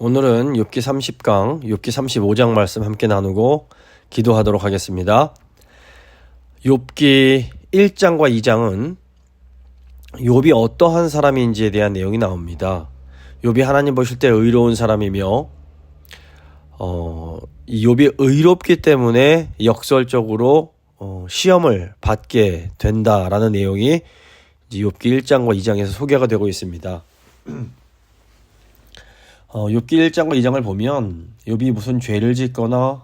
오늘은 욥기 30강, 욥기 35장 말씀 함께 나누고 기도하도록 하겠습니다. 욥기 1장과 2장은 욥이 어떠한 사람인지에 대한 내용이 나옵니다. 욥이 하나님 보실 때 의로운 사람이며 이 욥이 의롭기 때문에 역설적으로 시험을 받게 된다라는 내용이 욥기 1장과 2장에서 소개가 되고 있습니다. 욥기 1장과 2장을 보면 욥이 무슨 죄를 짓거나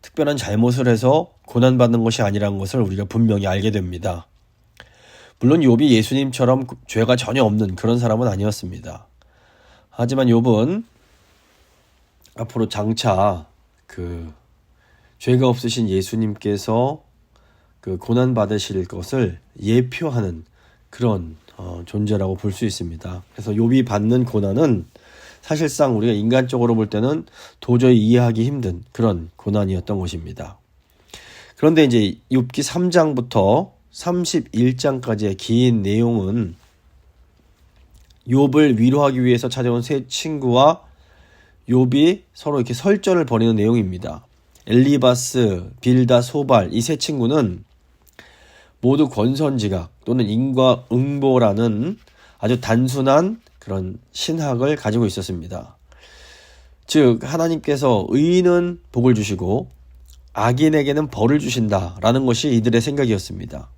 특별한 잘못을 해서 고난받는 것이 아니라는 것을 우리가 분명히 알게 됩니다. 물론 욥이 예수님처럼 죄가 전혀 없는 그런 사람은 아니었습니다. 하지만 욥은 앞으로 장차 죄가 없으신 예수님께서 고난받으실 것을 예표하는 그런 존재라고 볼 수 있습니다. 그래서 욥이 받는 고난은 사실상 우리가 인간적으로 볼 때는 도저히 이해하기 힘든 그런 고난이었던 것입니다. 그런데 이제 욥기 3장부터 31장까지의 긴 내용은 욥을 위로하기 위해서 찾아온 세 친구와 욥이 서로 이렇게 설전을 벌이는 내용입니다. 엘리바스, 빌다, 소발 이 세 친구는 모두 권선지각 또는 인과응보라는 아주 단순한 그런 신학을 가지고 있었습니다. 즉 하나님께서 의인은 복을 주시고 악인에게는 벌을 주신다라는 것이 이들의 생각이었습니다.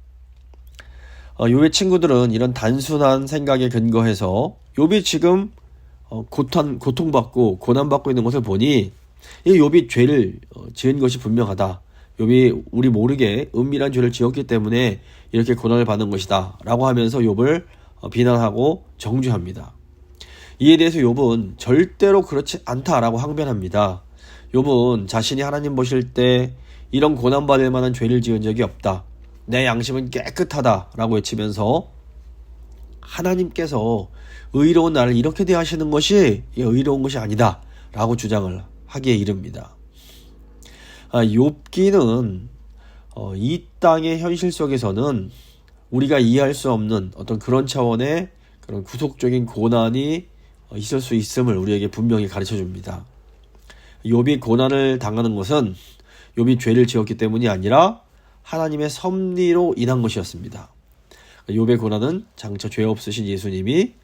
욥의 친구들은 이런 단순한 생각에 근거해서 욥이 지금 고통받고 고난받고 있는 것을 보니 이 욥이 죄를 지은 것이 분명하다. 욥이 우리 모르게 은밀한 죄를 지었기 때문에 이렇게 고난을 받는 것이다 라고 하면서 욥을 비난하고 정죄합니다. 이에 대해서 욥은 절대로 그렇지 않다라고 항변합니다. 욥은 자신이 하나님 보실 때 이런 고난받을 만한 죄를 지은 적이 없다. 내 양심은 깨끗하다라고 외치면서 하나님께서 의로운 나를 이렇게 대하시는 것이 의로운 것이 아니다 라고 주장을 하기에 이릅니다. 욥기는 이 땅의 현실 속에서는 우리가 이해할 수 없는 어떤 그런 차원의 그런 구속적인 고난이 있을 수 있음을 우리에게 분명히 가르쳐 줍니다. 욥이 고난을 당하는 것은 욥이 죄를 지었기 때문이 아니라 하나님의 섭리로 인한 것이었습니다. 욥의 고난은 장차 죄 없으신 예수님이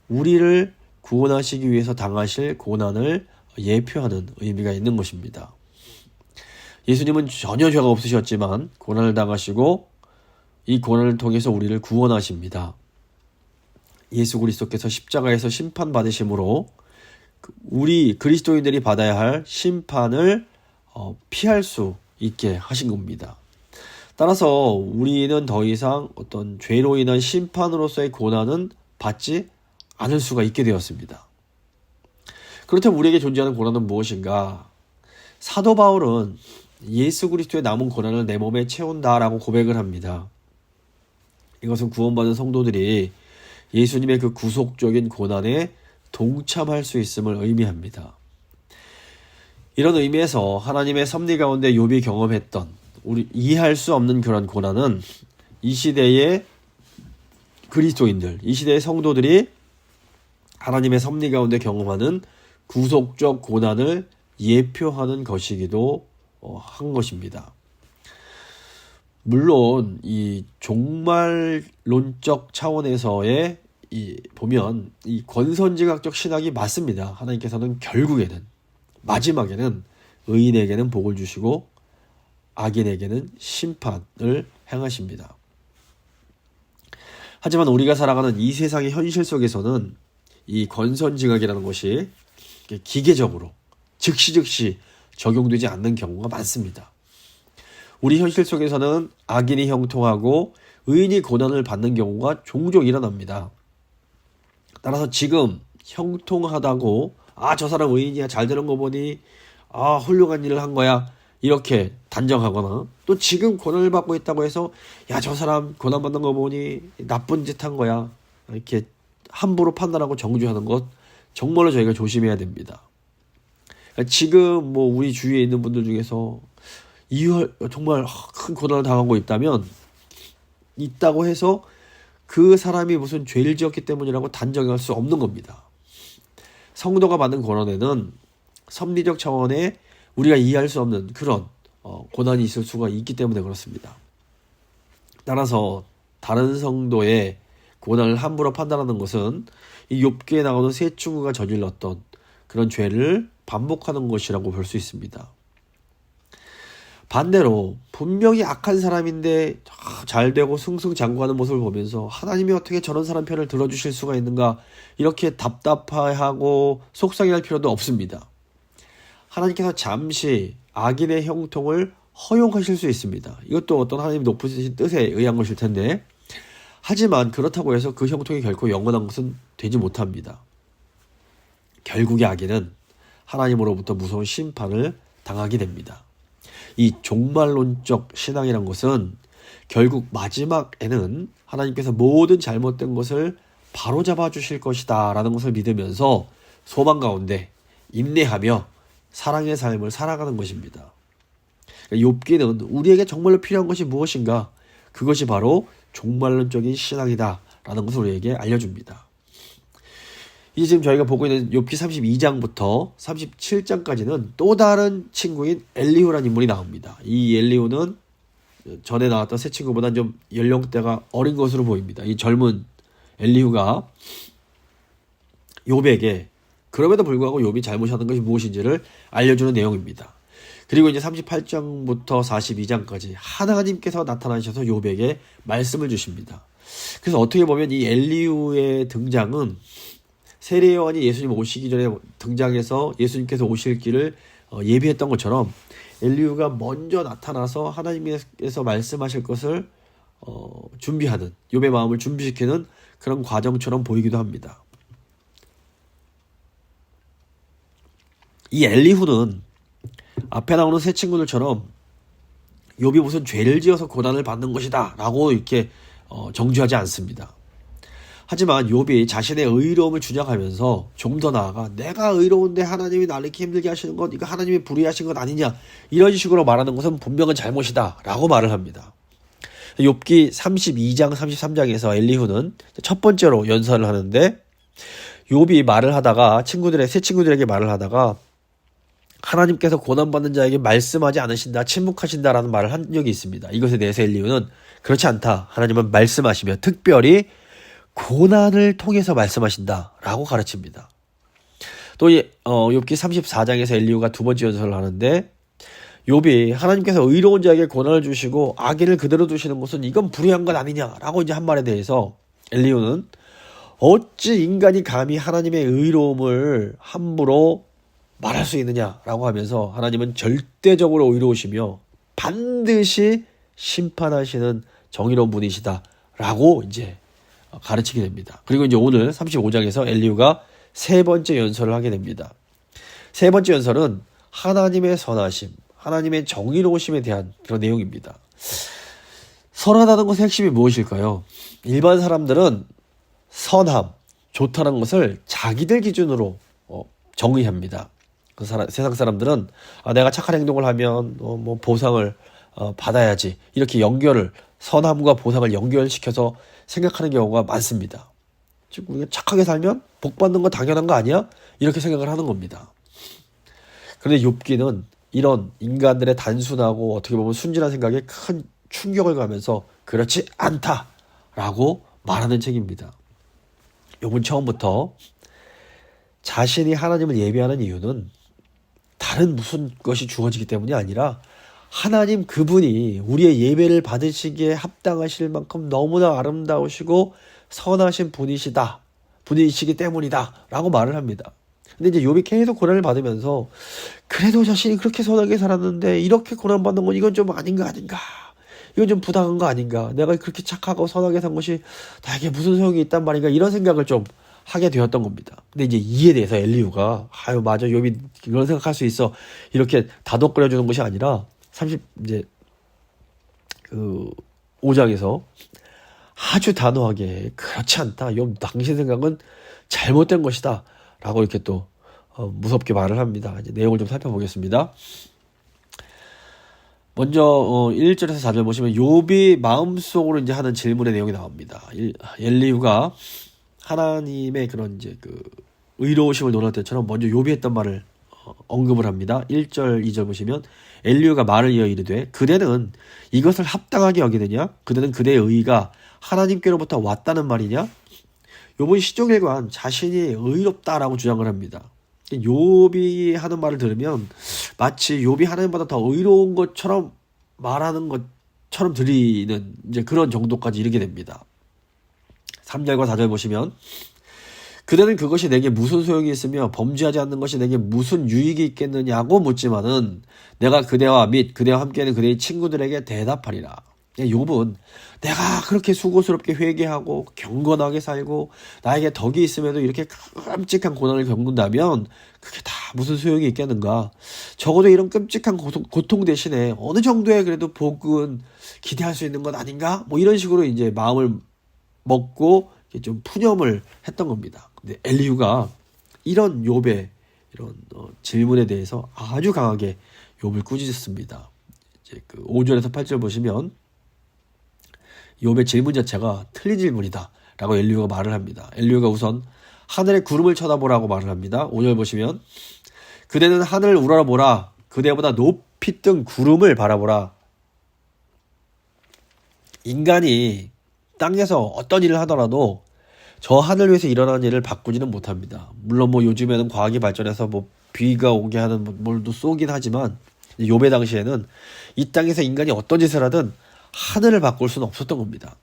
우리를 구원하시기 위해서 당하실 고난을 예표하는 의미가 있는 것입니다. 예수님은 전혀 죄가 없으셨지만 고난을 당하시고 이 고난을 통해서 우리를 구원하십니다. 예수 그리스도께서 십자가에서 심판받으심으로 우리 그리스도인들이 받아야 할 심판을 피할 수 있게 하신 겁니다. 따라서 우리는 더 이상 어떤 죄로 인한 심판으로서의 고난은 받지 않을 수가 있게 되었습니다. 그렇다면 우리에게 존재하는 고난은 무엇인가? 사도 바울은 예수 그리스도의 남은 고난을 내 몸에 채운다라고 고백을 합니다. 이것은 구원받은 성도들이 예수님의 그 구속적인 고난에 동참할 수 있음을 의미합니다. 이런 의미에서 하나님의 섭리 가운데 욥이 경험했던 우리 이해할 수 없는 그런 고난은 이 시대의 그리스도인들, 이 시대의 성도들이 하나님의 섭리 가운데 경험하는 구속적 고난을 예표하는 것이기도 한 것입니다. 물론 이 종말론적 차원에서의 보면 이 권선지각적 신학이 맞습니다. 하나님께서는 결국에는 마지막에는 의인에게는 복을 주시고 악인에게는 심판을 행하십니다. 하지만 우리가 살아가는 이 세상의 현실 속에서는 이 권선징악이라는 것이 기계적으로 즉시 적용되지 않는 경우가 많습니다. 우리 현실 속에서는 악인이 형통하고 의인이 고난을 받는 경우가 종종 일어납니다. 따라서 지금 형통하다고 저 사람 의인이야 잘 되는 거 보니 훌륭한 일을 한 거야 이렇게 단정하거나 또 지금 고난을 받고 있다고 해서 저 사람 고난받는 거 보니 나쁜 짓 한 거야 이렇게 함부로 판단하고 정죄하는 것 정말로 저희가 조심해야 됩니다. 지금 우리 주위에 있는 분들 중에서 정말 큰 고난을 당하고 있다고 해서 그 사람이 무슨 죄를 지었기 때문이라고 단정할 수 없는 겁니다. 성도가 받는 고난에는 섭리적 차원의 우리가 이해할 수 없는 그런 고난이 있을 수가 있기 때문에 그렇습니다. 따라서 다른 성도의 고난을 함부로 판단하는 것은 이 욥기에 나오는 세 친구가 저질렀던 그런 죄를 반복하는 것이라고 볼 수 있습니다. 반대로 분명히 악한 사람인데 잘되고 승승장구하는 모습을 보면서 하나님이 어떻게 저런 사람 편을 들어주실 수가 있는가, 이렇게 답답해하고 속상해할 필요도 없습니다. 하나님께서 잠시 악인의 형통을 허용하실 수 있습니다. 이것도 어떤 하나님 높으신 뜻에 의한 것일 텐데, 하지만 그렇다고 해서 그 형통이 결코 영원한 것은 되지 못합니다. 결국의 악인은 하나님으로부터 무서운 심판을 당하게 됩니다. 이 종말론적 신앙이란 것은 결국 마지막에는 하나님께서 모든 잘못된 것을 바로잡아 주실 것이다 라는 것을 믿으면서 소망 가운데 인내하며 사랑의 삶을 살아가는 것입니다. 욥기는 우리에게 정말로 필요한 것이 무엇인가? 그것이 바로 종말론적인 신앙이다 라는 것을 우리에게 알려줍니다. 이제 지금 저희가 보고 있는 욥기 32장부터 37장까지는 또 다른 친구인 엘리후라는 인물이 나옵니다. 이 엘리후는 전에 나왔던 세 친구보다는 좀 연령대가 어린 것으로 보입니다. 이 젊은 엘리후가 욥에게 그럼에도 불구하고 욥이 잘못하는 것이 무엇인지를 알려주는 내용입니다. 그리고 이제 38장부터 42장까지 하나님께서 나타나셔서 욥에게 말씀을 주십니다. 그래서 어떻게 보면 이 엘리후의 등장은 세례 요한이 예수님 오시기 전에 등장해서 예수님께서 오실 길을 예비했던 것처럼 엘리후가 먼저 나타나서 하나님께서 말씀하실 것을 준비하는, 욥의 마음을 준비시키는 그런 과정처럼 보이기도 합니다. 이 엘리후는 앞에 나오는 세 친구들처럼 욥이 무슨 죄를 지어서 고난을 받는 것이다 라고 이렇게 정죄하지 않습니다. 하지만 욥이 자신의 의로움을 주장하면서 좀 더 나아가 내가 의로운데 하나님이 나를 이렇게 힘들게 하시는 것, 이거 하나님이 불의하신 것 아니냐, 이런 식으로 말하는 것은 분명한 잘못이다 라고 말을 합니다. 욥기 32장 33장에서 엘리후는 첫 번째로 연설을 하는데, 욥이 말을 하다가 세 친구들에게 말을 하다가 하나님께서 고난받는 자에게 말씀하지 않으신다, 침묵하신다라는 말을 한 적이 있습니다. 이것에 대해서 엘리후는 그렇지 않다, 하나님은 말씀하시며 특별히 고난을 통해서 말씀하신다라고 가르칩니다. 또 욥기 34장에서 엘리후가 두 번째 연설을 하는데, 욥이 하나님께서 의로운 자에게 고난을 주시고 악인을 그대로 두시는 것은 이건 불의한 것 아니냐라고 이제 한 말에 대해서 엘리후는 어찌 인간이 감히 하나님의 의로움을 함부로 말할 수 있느냐라고 하면서 하나님은 절대적으로 의로우시며 반드시 심판하시는 정의로운 분이시다라고 이제 가르치게 됩니다. 그리고 이제 오늘 35장에서 엘리후가 세 번째 연설을 하게 됩니다. 세 번째 연설은 하나님의 선하심, 하나님의 정의로우심에 대한 그런 내용입니다. 선하다는 것의 핵심이 무엇일까요? 일반 사람들은 선함, 좋다는 것을 자기들 기준으로 정의합니다. 세상 사람들은 내가 착한 행동을 하면 뭐 보상을 받아야지, 이렇게 선함과 보상을 연결시켜서 생각하는 경우가 많습니다. 즉 우리가 착하게 살면 복 받는 거 당연한 거 아니야? 이렇게 생각을 하는 겁니다. 그런데 욥기는 이런 인간들의 단순하고 어떻게 보면 순진한 생각에 큰 충격을 가면서 그렇지 않다라고 말하는 책입니다. 욥은 처음부터 자신이 하나님을 예배하는 이유는 다른 무슨 것이 주어지기 때문이 아니라 하나님 그분이 우리의 예배를 받으시기에 합당하실 만큼 너무나 아름다우시고 선하신 분이시기 때문이다 라고 말을 합니다. 근데 이제 욥이 계속 고난을 받으면서 그래도 자신이 그렇게 선하게 살았는데 이렇게 고난받는 건 이건 좀 아닌가, 이건 좀 부당한 거 아닌가, 내가 그렇게 착하고 선하게 산 것이 나에게 무슨 소용이 있단 말인가, 이런 생각을 좀 하게 되었던 겁니다. 근데 이제 이에 대해서 엘리후가 맞아, 욥이 그런 생각할 수 있어, 이렇게 다독거려주는 것이 아니라 5장에서 아주 단호하게 그렇지 않다, 욥 당신 생각은 잘못된 것이다 라고 이렇게 또 무섭게 말을 합니다. 이제 내용을 좀 살펴보겠습니다. 먼저 1절에서 4절 보시면 욥이 마음속으로 이제 하는 질문의 내용이 나옵니다. 엘리후가 하나님의 그런 이제 의로우심을 논할 때처럼 먼저 욥이 했던 말을 언급을 합니다. 1절 2절 보시면 엘리후가 말을 이어 이르되 그대는 이것을 합당하게 여기느냐? 그대는 그대의 의가 하나님께로부터 왔다는 말이냐? 욥은 시종일관 자신이 의롭다라고 주장을 합니다. 욥이 하는 말을 들으면 마치 욥이 하나님보다 더 의로운 것처럼 말하는 것처럼 들리는 이제 그런 정도까지 이르게 됩니다. 3절과 4절 보시면 그대는 그것이 내게 무슨 소용이 있으며 범죄하지 않는 것이 내게 무슨 유익이 있겠느냐고 묻지만은 내가 그대와 및 그대와 함께하는 그대의 친구들에게 대답하리라. 욥은 내가 그렇게 수고스럽게 회개하고 경건하게 살고 나에게 덕이 있음에도 이렇게 끔찍한 고난을 겪는다면 그게 다 무슨 소용이 있겠는가. 적어도 이런 끔찍한 고통 대신에 어느 정도의 그래도 복은 기대할 수 있는 것 아닌가? 뭐 이런 식으로 이제 마음을 먹고 좀 푸념을 했던 겁니다. 근데 엘리후가 이런 욥의 이런 질문에 대해서 아주 강하게 욥을 꾸짖습니다. 이제 그 5절에서 8절 보시면 욥의 질문 자체가 틀린 질문이다 라고 엘리후가 말을 합니다. 엘리후가 우선 하늘의 구름을 쳐다보라고 말을 합니다. 5절 보시면 그대는 하늘을 우러러보라. 그대보다 높이 뜬 구름을 바라보라. 인간이 땅에서 어떤 일을 하더라도 저 하늘 위에서 일어나는 일을 바꾸지는 못합니다. 물론 뭐 요즘에는 과학이 발전해서 뭐 비가 오게 하는 뭘도 쏘긴 하지만 욥의 당시에는 이 땅에서 인간이 어떤 짓을 하든 하늘을 바꿀 수는 없었던 겁니다.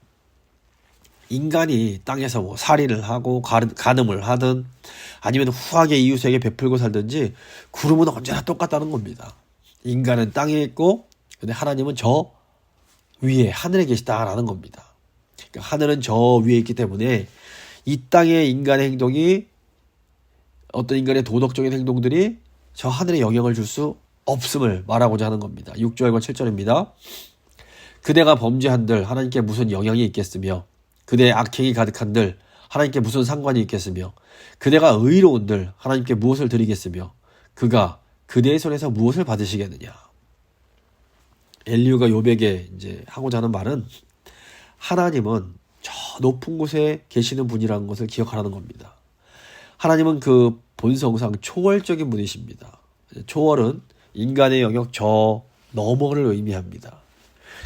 인간이 땅에서 뭐 살인을 하고 간음을 하든 아니면 후하게 이웃에게 베풀고 살든지 구름은 언제나 똑같다는 겁니다. 인간은 땅에 있고 근데 하나님은 저 위에 하늘에 계시다라는 겁니다. 그러니까 하늘은 저 위에 있기 때문에 이 땅의 인간의 행동이 어떤 인간의 도덕적인 행동들이 저 하늘에 영향을 줄 수 없음을 말하고자 하는 겁니다. 6절과 7절입니다. 그대가 범죄한들 하나님께 무슨 영향이 있겠으며 그대의 악행이 가득한들 하나님께 무슨 상관이 있겠으며 그대가 의로운들 하나님께 무엇을 드리겠으며 그가 그대의 손에서 무엇을 받으시겠느냐. 엘리후가 욥에게 이제 하고자 하는 말은 하나님은 저 높은 곳에 계시는 분이라는 것을 기억하라는 겁니다. 하나님은 그 본성상 초월적인 분이십니다. 초월은 인간의 영역 저 너머를 의미합니다.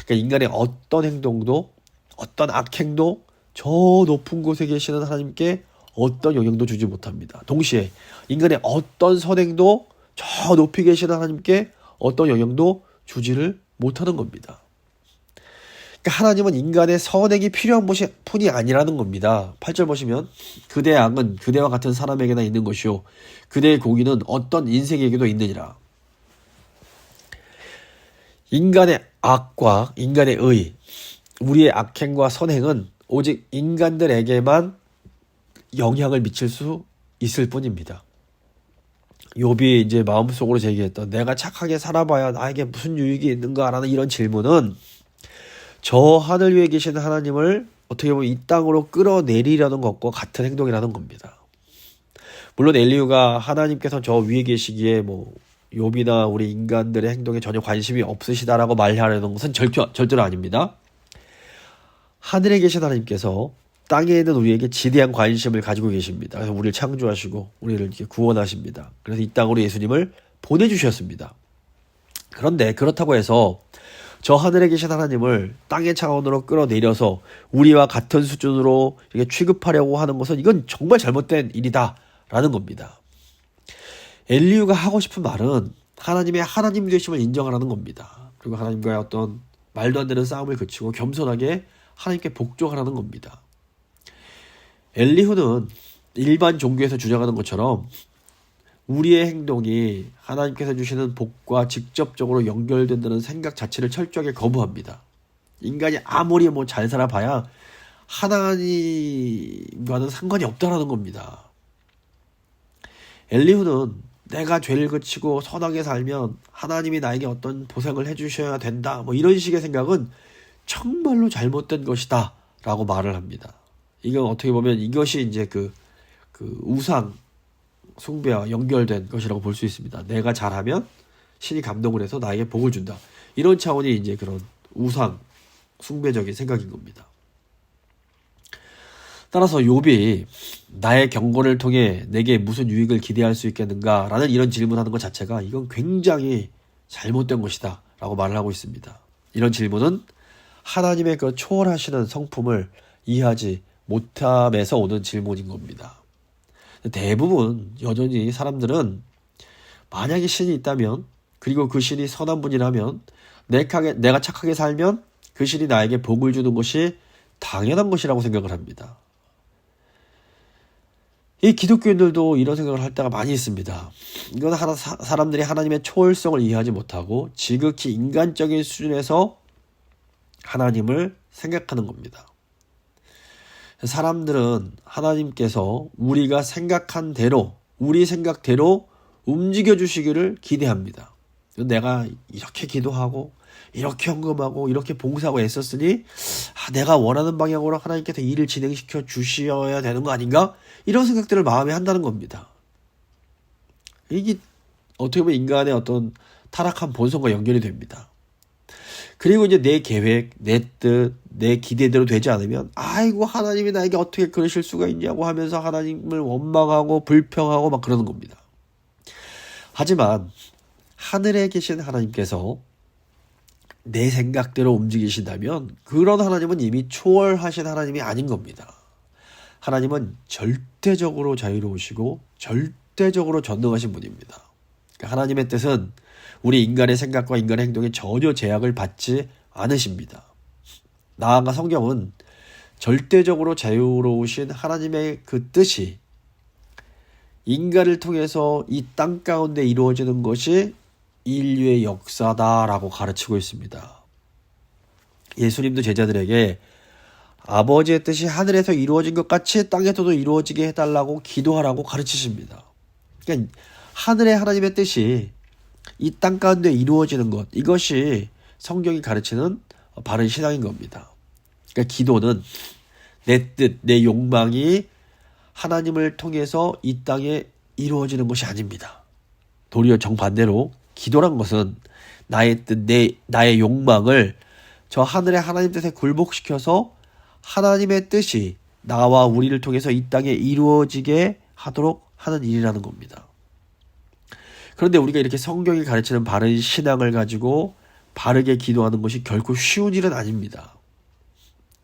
그러니까 인간의 어떤 행동도 어떤 악행도 저 높은 곳에 계시는 하나님께 어떤 영향도 주지 못합니다. 동시에 인간의 어떤 선행도 저 높이 계시는 하나님께 어떤 영향도 주지를 못하는 겁니다. 그러니까 하나님은 인간의 선행이 필요한 뿐이 아니라는 겁니다. 8절 보시면 그대의 악은 그대와 같은 사람에게나 있는 것이요 그대의 공의는 어떤 인생에게도 있느니라. 인간의 악과 인간의 의, 우리의 악행과 선행은 오직 인간들에게만 영향을 미칠 수 있을 뿐입니다. 욥이 이제 마음속으로 제기했던 내가 착하게 살아봐야 나에게 무슨 유익이 있는가라는 이런 질문은 저 하늘 위에 계신 하나님을 어떻게 보면 이 땅으로 끌어내리려는 것과 같은 행동이라는 겁니다. 물론 엘리후가 하나님께서 저 위에 계시기에 뭐 욥이나 우리 인간들의 행동에 전혀 관심이 없으시다라고 말하려는 것은 절대로 아닙니다. 하늘에 계신 하나님께서 땅에 있는 우리에게 지대한 관심을 가지고 계십니다. 그래서 우리를 창조하시고 우리를 이렇게 구원하십니다. 그래서 이 땅으로 예수님을 보내주셨습니다. 그런데 그렇다고 해서 저 하늘에 계신 하나님을 땅의 차원으로 끌어내려서 우리와 같은 수준으로 이렇게 취급하려고 하는 것은 이건 정말 잘못된 일이다라는 겁니다. 엘리후가 하고 싶은 말은 하나님의 하나님 되심을 인정하라는 겁니다. 그리고 하나님과의 어떤 말도 안 되는 싸움을 그치고 겸손하게 하나님께 복종하라는 겁니다. 엘리후는 일반 종교에서 주장하는 것처럼 우리의 행동이 하나님께서 주시는 복과 직접적으로 연결된다는 생각 자체를 철저하게 거부합니다. 인간이 아무리 뭐 잘 살아봐야 하나님과는 상관이 없다라는 겁니다. 엘리후는 내가 죄를 그치고 선하게 살면 하나님이 나에게 어떤 보상을 해주셔야 된다 뭐 이런 식의 생각은 정말로 잘못된 것이다 라고 말을 합니다. 이건 어떻게 보면 이것이 이제 그 우상 숭배와 연결된 것이라고 볼 수 있습니다. 내가 잘하면 신이 감동을 해서 나에게 복을 준다. 이런 차원이 이제 그런 우상 숭배적인 생각인 겁니다. 따라서 욥이 나의 경건을 통해 내게 무슨 유익을 기대할 수 있겠는가 라는 이런 질문하는 것 자체가 이건 굉장히 잘못된 것이다 라고 말을 하고 있습니다. 이런 질문은 하나님의 그 초월하시는 성품을 이해하지 못함에서 오는 질문인 겁니다. 대부분 여전히 사람들은 만약에 신이 있다면, 그리고 그 신이 선한 분이라면, 내가 착하게 살면 그 신이 나에게 복을 주는 것이 당연한 것이라고 생각을 합니다. 이 기독교인들도 이런 생각을 할 때가 많이 있습니다. 이건 사람들이 하나님의 초월성을 이해하지 못하고 지극히 인간적인 수준에서 하나님을 생각하는 겁니다. 사람들은 하나님께서 우리가 생각한 대로, 우리 생각대로 움직여 주시기를 기대합니다. 내가 이렇게 기도하고 이렇게 헌금하고 이렇게 봉사하고 애썼으니 내가 원하는 방향으로 하나님께서 일을 진행시켜 주셔야 되는 거 아닌가? 이런 생각들을 마음에 한다는 겁니다. 이게 어떻게 보면 인간의 어떤 타락한 본성과 연결이 됩니다. 그리고 이제 내 계획, 내 뜻, 내 기대대로 되지 않으면 아이고 하나님이 나에게 어떻게 그러실 수가 있냐고 하면서 하나님을 원망하고 불평하고 막 그러는 겁니다. 하지만 하늘에 계신 하나님께서 내 생각대로 움직이신다면 그런 하나님은 이미 초월하신 하나님이 아닌 겁니다. 하나님은 절대적으로 자유로우시고 절대적으로 전능하신 분입니다. 그러니까 하나님의 뜻은 우리 인간의 생각과 인간의 행동에 전혀 제약을 받지 않으십니다. 나아가 성경은 절대적으로 자유로우신 하나님의 그 뜻이 인간을 통해서 이 땅 가운데 이루어지는 것이 인류의 역사다라고 가르치고 있습니다. 예수님도 제자들에게 아버지의 뜻이 하늘에서 이루어진 것 같이 땅에서도 이루어지게 해달라고 기도하라고 가르치십니다. 그러니까 하늘의 하나님의 뜻이 이 땅 가운데 이루어지는 것, 이것이 성경이 가르치는 바른 신앙인 겁니다. 그러니까 기도는 내 뜻, 내 욕망이 하나님을 통해서 이 땅에 이루어지는 것이 아닙니다. 도리어 정반대로 기도란 것은 나의 뜻, 나의 욕망을 저 하늘의 하나님 뜻에 굴복시켜서 하나님의 뜻이 나와 우리를 통해서 이 땅에 이루어지게 하도록 하는 일이라는 겁니다. 그런데 우리가 이렇게 성경이 가르치는 바른 신앙을 가지고 바르게 기도하는 것이 결코 쉬운 일은 아닙니다.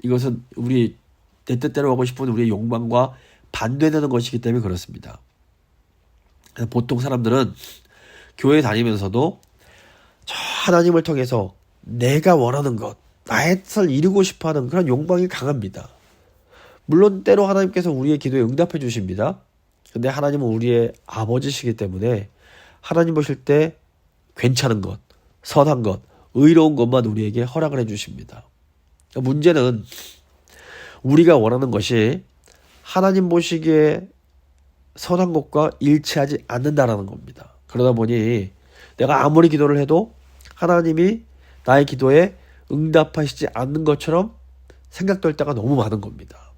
이것은 내 뜻대로 하고 싶은 우리의 욕망과 반대되는 것이기 때문에 그렇습니다. 보통 사람들은 교회 다니면서도 저 하나님을 통해서 내가 원하는 것, 나의 뜻을 이루고 싶어하는 그런 욕망이 강합니다. 물론 때로 하나님께서 우리의 기도에 응답해 주십니다. 근데 하나님은 우리의 아버지시기 때문에 하나님 보실 때 괜찮은 것, 선한 것, 의로운 것만 우리에게 허락을 해주십니다. 문제는 우리가 원하는 것이 하나님 보시기에 선한 것과 일치하지 않는다라는 겁니다. 그러다 보니 내가 아무리 기도를 해도 하나님이 나의 기도에 응답하시지 않는 것처럼 생각될 때가 너무 많은 겁니다.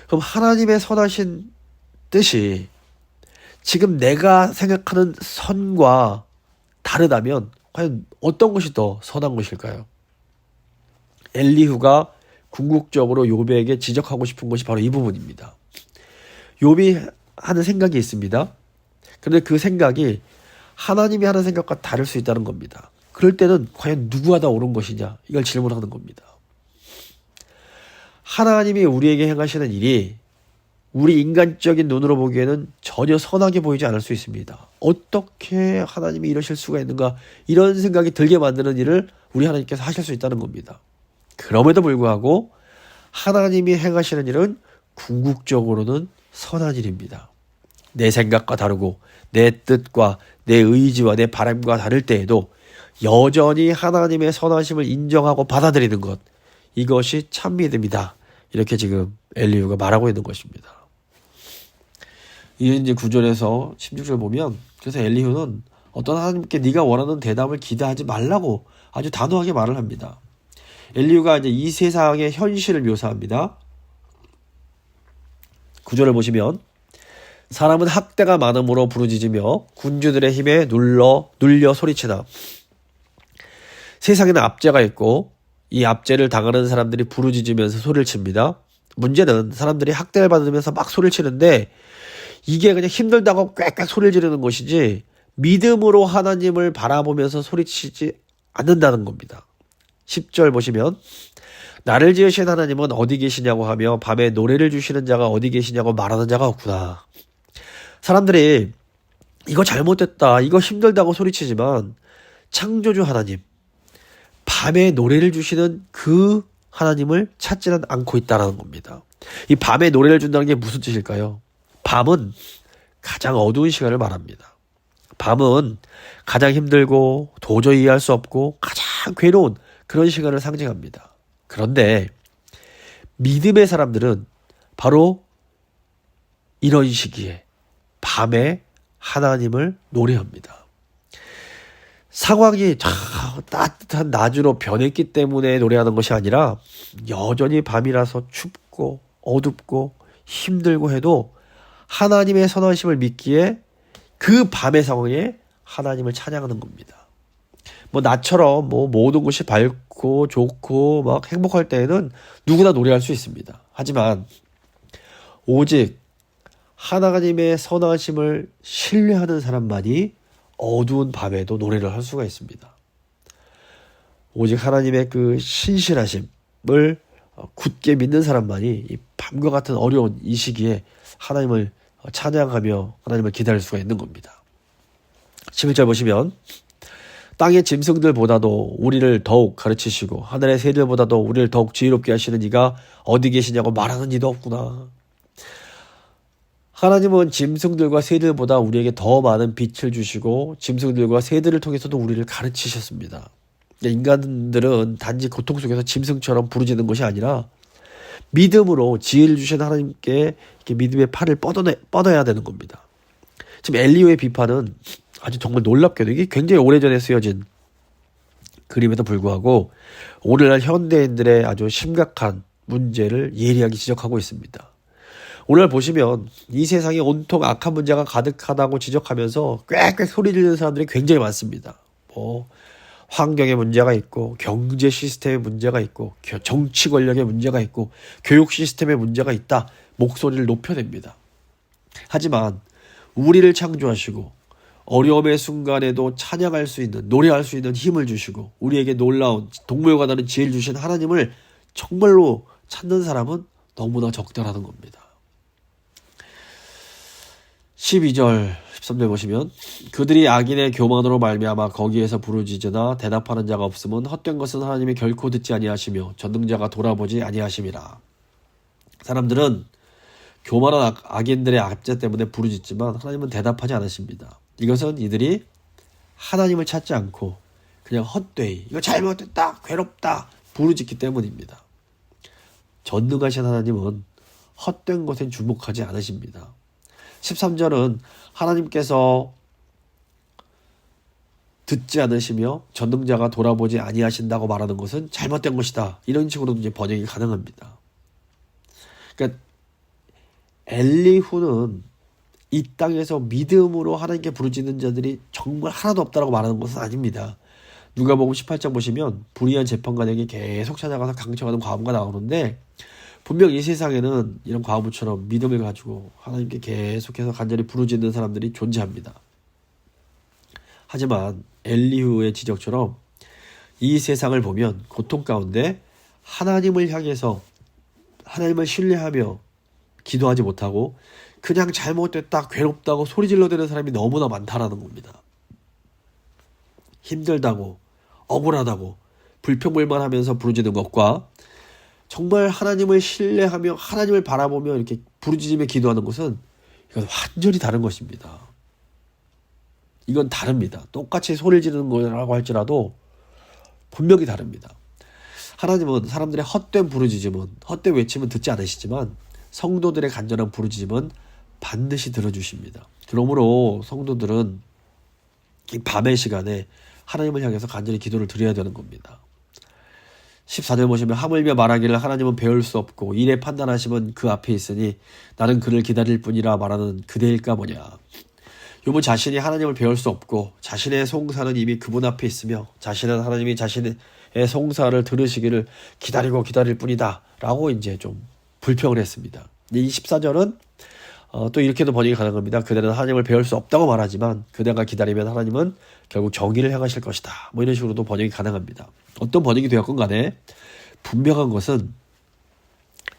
그럼 하나님의 선하신 뜻이 지금 내가 생각하는 선과 다르다면 과연 어떤 것이 더 선한 것일까요? 엘리후가 궁극적으로 욥에게 지적하고 싶은 것이 바로 이 부분입니다. 욥이 하는 생각이 있습니다. 그런데 그 생각이 하나님이 하는 생각과 다를 수 있다는 겁니다. 그럴 때는 과연 누구가 더 옳은 것이냐 이걸 질문하는 겁니다. 하나님이 우리에게 행하시는 일이 우리 인간적인 눈으로 보기에는 전혀 선하게 보이지 않을 수 있습니다. 어떻게 하나님이 이러실 수가 있는가 이런 생각이 들게 만드는 일을 우리 하나님께서 하실 수 있다는 겁니다. 그럼에도 불구하고 하나님이 행하시는 일은 궁극적으로는 선한 일입니다. 내 생각과 다르고 내 뜻과 내 의지와 내 바람과 다를 때에도 여전히 하나님의 선하심을 인정하고 받아들이는 것, 이것이 참 믿음이다. 이렇게 지금 엘리후가 말하고 있는 것입니다. 이제 9절에서 16절 보면 그래서 엘리후는 어떤 하나님께 네가 원하는 대답을 기대하지 말라고 아주 단호하게 말을 합니다. 엘리후가 이제 이 세상의 현실을 묘사합니다. 9절을 보시면 사람은 학대가 많음으로 부르짖으며 군주들의 힘에 눌려 소리치나 세상에는 압제가 있고 이 압제를 당하는 사람들이 부르짖으면서 소리를 칩니다. 문제는 사람들이 학대를 받으면서 막 소리를 치는데 이게 그냥 힘들다고 꽥꽥 소리를 지르는 것이지 믿음으로 하나님을 바라보면서 소리치지 않는다는 겁니다. 10절 보시면 나를 지으신 하나님은 어디 계시냐고 하며 밤에 노래를 주시는 자가 어디 계시냐고 말하는 자가 없구나. 사람들이 이거 잘못됐다, 이거 힘들다고 소리치지만 창조주 하나님, 밤에 노래를 주시는 그 하나님을 찾지는 않고 있다는 겁니다. 이 밤에 노래를 준다는 게 무슨 뜻일까요? 밤은 가장 어두운 시간을 말합니다. 밤은 가장 힘들고 도저히 이해할 수 없고 가장 괴로운 그런 시간을 상징합니다. 그런데 믿음의 사람들은 바로 이런 시기에 밤에 하나님을 노래합니다. 상황이 따뜻한 낮으로 변했기 때문에 노래하는 것이 아니라 여전히 밤이라서 춥고 어둡고 힘들고 해도 하나님의 선하심을 믿기에 그 밤의 상황에 하나님을 찬양하는 겁니다. 나처럼 모든 것이 밝고 좋고 막 행복할 때에는 누구나 노래할 수 있습니다. 하지만 오직 하나님의 선하심을 신뢰하는 사람만이 어두운 밤에도 노래를 할 수가 있습니다. 오직 하나님의 그 신실하심을 굳게 믿는 사람만이 이 밤과 같은 어려운 이 시기에 하나님을 찬양하며 하나님을 기다릴 수가 있는 겁니다. 11절 보시면 땅의 짐승들보다도 우리를 더욱 가르치시고 하늘의 새들보다도 우리를 더욱 지혜롭게 하시는 이가 어디 계시냐고 말하는 이도 없구나. 하나님은 짐승들과 새들보다 우리에게 더 많은 빛을 주시고 짐승들과 새들을 통해서도 우리를 가르치셨습니다. 인간들은 단지 고통 속에서 짐승처럼 부르짖는 것이 아니라 믿음으로 지혜를 주신 하나님께 이렇게 믿음의 팔을 뻗어야 되는 겁니다. 지금 엘리후의 비판은 아주 정말 놀랍게도 이게 굉장히 오래전에 쓰여진 그림에도 불구하고 오늘날 현대인들의 아주 심각한 문제를 예리하게 지적하고 있습니다. 오늘 보시면 이 세상에 온통 악한 문제가 가득하다고 지적하면서 꽥꽥 소리 지르는 사람들이 굉장히 많습니다. 환경에 문제가 있고 경제 시스템에 문제가 있고 정치 권력에 문제가 있고 교육 시스템에 문제가 있다. 목소리를 높여냅니다. 하지만 우리를 창조하시고 어려움의 순간에도 찬양할 수 있는, 노래할 수 있는 힘을 주시고 우리에게 놀라운 동물과 다른 지혜를 주신 하나님을 정말로 찾는 사람은 너무나 적다라는 겁니다. 12절 13절 보시면 그들이 악인의 교만으로 말미암아 거기에서 부르짖으나 대답하는 자가 없음은 헛된 것은 하나님이 결코 듣지 아니하시며 전능자가 돌아보지 아니하심이라. 사람들은 교만한 악인들의 압제 때문에 부르짖지만 하나님은 대답하지 않으십니다. 이것은 이들이 하나님을 찾지 않고 그냥 헛되이 이거 잘못됐다, 괴롭다 부르짖기 때문입니다. 전능하신 하나님은 헛된 것엔 주목하지 않으십니다. 13절은 하나님께서 듣지 않으시며 전능자가 돌아보지 아니하신다고 말하는 것은 잘못된 것이다. 이런 식으로 이제 번역이 가능합니다. 그러니까 엘리후는 이 땅에서 믿음으로 하나님께 부르짖는 자들이 정말 하나도 없다고 말하는 것은 아닙니다. 누가복음 18장 보시면 불의한 재판관에게 계속 찾아가서 강청하는 과부가 나오는데 분명 이 세상에는 이런 과부처럼 믿음을 가지고 하나님께 계속해서 간절히 부르짖는 사람들이 존재합니다. 하지만 엘리후의 지적처럼 이 세상을 보면 고통 가운데 하나님을 향해서 하나님을 신뢰하며 기도하지 못하고 그냥 잘못됐다, 괴롭다고 소리질러대는 사람이 너무나 많다라는 겁니다. 힘들다고, 억울하다고, 불평불만하면서 부르짖는 것과 정말 하나님을 신뢰하며 하나님을 바라보며 이렇게 부르짖으며 기도하는 것은 이건 완전히 다른 것입니다. 이건 다릅니다. 똑같이 소리를 지르는 거라고 할지라도 분명히 다릅니다. 하나님은 사람들의 헛된 부르짖음은, 헛된 외침은 듣지 않으시지만 성도들의 간절한 부르짖음은 반드시 들어주십니다. 그러므로 성도들은 이 밤의 시간에 하나님을 향해서 간절히 기도를 드려야 되는 겁니다. 14절 보시면 하물며 말하기를 하나님은 배울 수 없고 일에 판단하심은 그 앞에 있으니 나는 그를 기다릴 뿐이라 말하는 그대일까 보냐. 욥은 자신이 하나님을 배울 수 없고 자신의 송사는 이미 그분 앞에 있으며 자신은 하나님이 자신의 송사를 들으시기를 기다리고 기다릴 뿐이다 라고 이제 좀 불평을 했습니다. 이 14절은 또 이렇게도 번역이 가능합니다. 그대는 하나님을 배울 수 없다고 말하지만 그대가 기다리면 하나님은 결국 정의를 행하실 것이다. 뭐 이런 식으로도 번역이 가능합니다. 어떤 번역이 되었건 간에 분명한 것은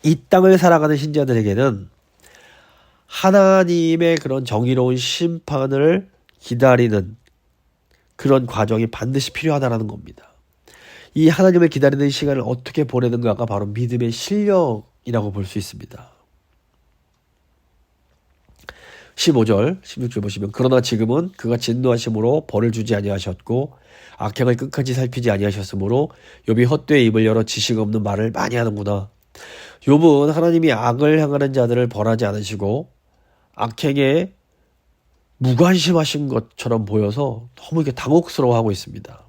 이 땅을 살아가는 신자들에게는 하나님의 그런 정의로운 심판을 기다리는 그런 과정이 반드시 필요하다는 겁니다. 이 하나님을 기다리는 시간을 어떻게 보내는가가 바로 믿음의 실력이라고 볼 수 있습니다. 15절, 16절 보시면 그러나 지금은 그가 진노하심으로 벌을 주지 아니하셨고 악행을 끝까지 살피지 아니하셨으므로 욥이 헛되이 입을 열어 지식 없는 말을 많이 하는구나. 욥은 하나님이 악을 행하는 자들을 벌하지 않으시고 악행에 무관심하신 것처럼 보여서 너무 이렇게 당혹스러워하고 있습니다.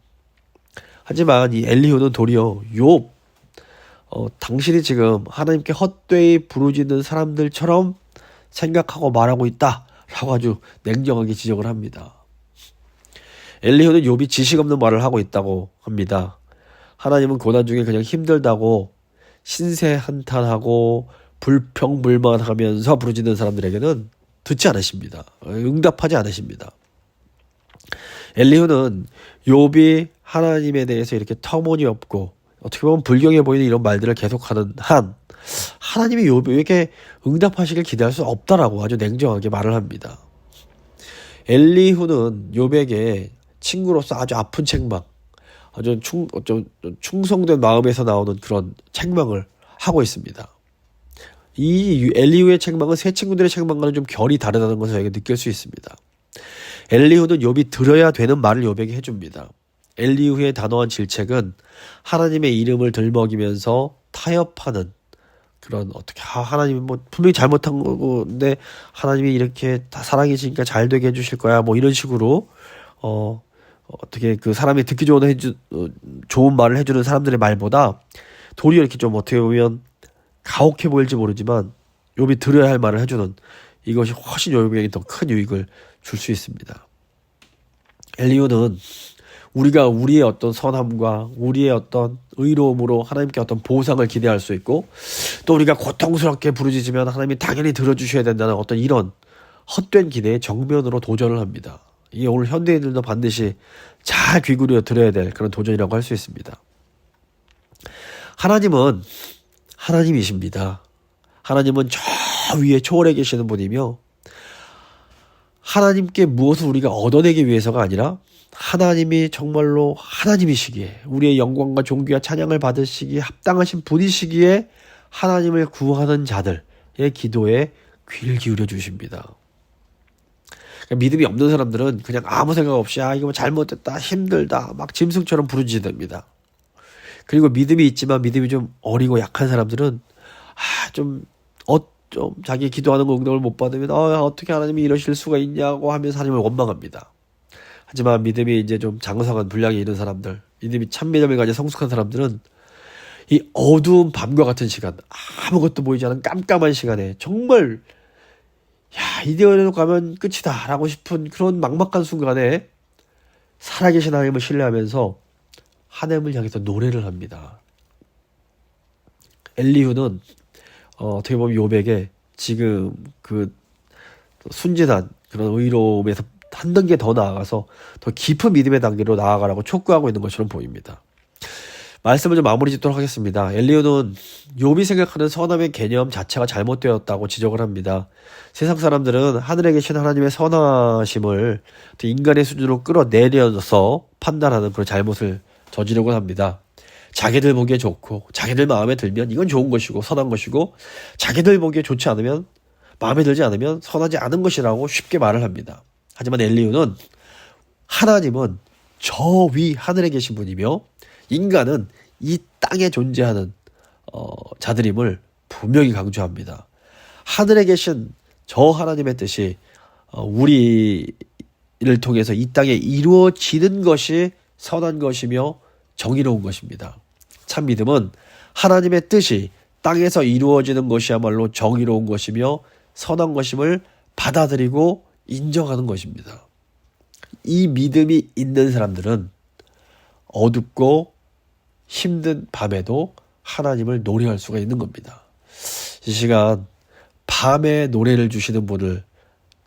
하지만 이 엘리후는 도리어 욥, 당신이 지금 하나님께 헛되이 부르짖는 사람들처럼 생각하고 말하고 있다라고 아주 냉정하게 지적을 합니다. 엘리후는 욥이 지식 없는 말을 하고 있다고 합니다. 하나님은 고난 중에 그냥 힘들다고 신세 한탄하고 불평불만하면서 부르짖는 사람들에게는 듣지 않으십니다. 응답하지 않으십니다. 엘리후는 욥이 하나님에 대해서 이렇게 터무니없고 어떻게 보면 불경해 보이는 이런 말들을 계속하는 한 하나님이 욥에게 응답하시길 기대할 수 없다라고 아주 냉정하게 말을 합니다. 엘리후는 욥에게 친구로서 아주 아픈 책망, 아주 충성된 마음에서 나오는 그런 책망을 하고 있습니다. 이 엘리후의 책망은 세 친구들의 책망과는 좀 결이 다르다는 것을 저에게 느낄 수 있습니다. 엘리후는 욥이 들어야 되는 말을 욥에게 해줍니다. 엘리후의 단호한 질책은 하나님의 이름을 들먹이면서 타협하는 그런 어떻게 하나님이 뭐 분명히 잘못한 건데 하나님이 이렇게 다 사랑이시니까 잘 되게 해주실 거야 뭐 이런 식으로 어떻게 그 사람이 듣기 좋은 말을 해주는 사람들의 말보다 도리어 이렇게 좀 어떻게 보면 가혹해 보일지 모르지만 욥이 들어야 할 말을 해주는 이것이 훨씬 욥에게 더 큰 유익을 줄 수 있습니다. 엘리후는 우리가 우리의 어떤 선함과 우리의 어떤 의로움으로 하나님께 어떤 보상을 기대할 수 있고 또 우리가 고통스럽게 부르짖으면 하나님이 당연히 들어주셔야 된다는 어떤 이런 헛된 기대에 정면으로 도전을 합니다. 이게 오늘 현대인들도 반드시 잘 귀 기울여 들어야 될 그런 도전이라고 할 수 있습니다. 하나님은 하나님이십니다. 하나님은 저 위에 초월해 계시는 분이며 하나님께 무엇을 우리가 얻어내기 위해서가 아니라 하나님이 정말로 하나님이시기에 우리의 영광과 존귀와 찬양을 받으시기에 합당하신 분이시기에 하나님을 구하는 자들의 기도에 귀를 기울여 주십니다. 그러니까 믿음이 없는 사람들은 그냥 아무 생각 없이 이거 뭐 잘못됐다 힘들다 막 짐승처럼 부르짖습니다. 그리고 믿음이 있지만 믿음이 좀 어리고 약한 사람들은 좀 자기 기도하는 거 응답을 못 받으면 어떻게 하나님이 이러실 수가 있냐고 하면서 하나님을 원망합니다. 하지만 믿음이 이제 좀 장성한 분량이 있는 사람들, 믿음이 참 믿음을 가진 성숙한 사람들은 이 어두운 밤과 같은 시간, 아무것도 보이지 않는 깜깜한 시간에 정말 이대로 가면 끝이다 라고 싶은 그런 막막한 순간에 살아계신 하나님을 신뢰하면서 하나님을 향해서 노래를 합니다. 엘리후는 어떻게 보면 욥에게 지금 그 순진한 그런 의로움에서 한 단계 더 나아가서 더 깊은 믿음의 단계로 나아가라고 촉구하고 있는 것처럼 보입니다. 말씀을 좀 마무리 짓도록 하겠습니다. 엘리후는 욥이 생각하는 선함의 개념 자체가 잘못되었다고 지적을 합니다. 세상 사람들은 하늘에 계신 하나님의 선하심을 인간의 수준으로 끌어내려서 판단하는 그런 잘못을 저지르곤 합니다. 자기들 보기에 좋고 자기들 마음에 들면 이건 좋은 것이고 선한 것이고 자기들 보기에 좋지 않으면 마음에 들지 않으면 선하지 않은 것이라고 쉽게 말을 합니다. 하지만 엘리후는 하나님은 저 위 하늘에 계신 분이며 인간은 이 땅에 존재하는 자들임을 분명히 강조합니다. 하늘에 계신 저 하나님의 뜻이 우리를 통해서 이 땅에 이루어지는 것이 선한 것이며 정의로운 것입니다. 참 믿음은 하나님의 뜻이 땅에서 이루어지는 것이야말로 정의로운 것이며 선한 것임을 받아들이고 인정하는 것입니다. 이 믿음이 있는 사람들은 어둡고 힘든 밤에도 하나님을 노래할 수가 있는 겁니다. 이 시간 밤에 노래를 주시는 분을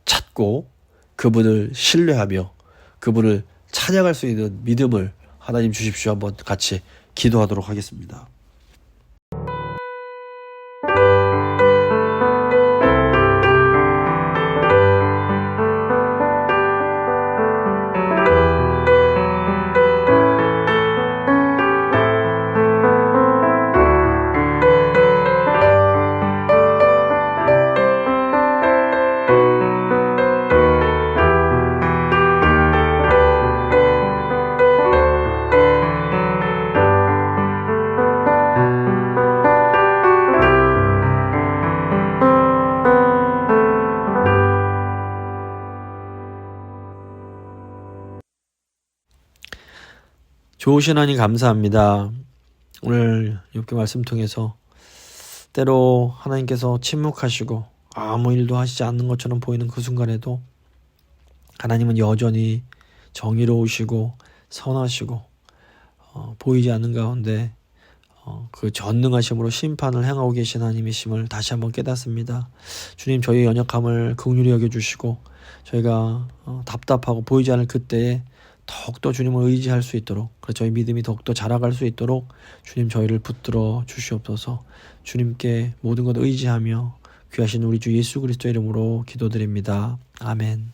찾고 그분을 신뢰하며 그분을 찬양할 수 있는 믿음을 하나님 주십시오. 한번 같이 기도하도록 하겠습니다. 좋으신 하나님 감사합니다. 오늘 욥기 말씀 통해서 때로 하나님께서 침묵하시고 아무 일도 하시지 않는 것처럼 보이는 그 순간에도 하나님은 여전히 정의로우시고 선하시고 보이지 않는 가운데 그 전능하심으로 심판을 행하고 계신 하나님이심을 다시 한번 깨닫습니다. 주님, 저희의 연약함을 긍휼히 여겨주시고 저희가 답답하고 보이지 않을 그때에 더욱더 주님을 의지할 수 있도록, 그래서 저희 믿음이 더욱더 자라갈 수 있도록 주님 저희를 붙들어 주시옵소서. 주님께 모든 것 의지하며 귀하신 우리 주 예수 그리스도 이름으로 기도드립니다. 아멘.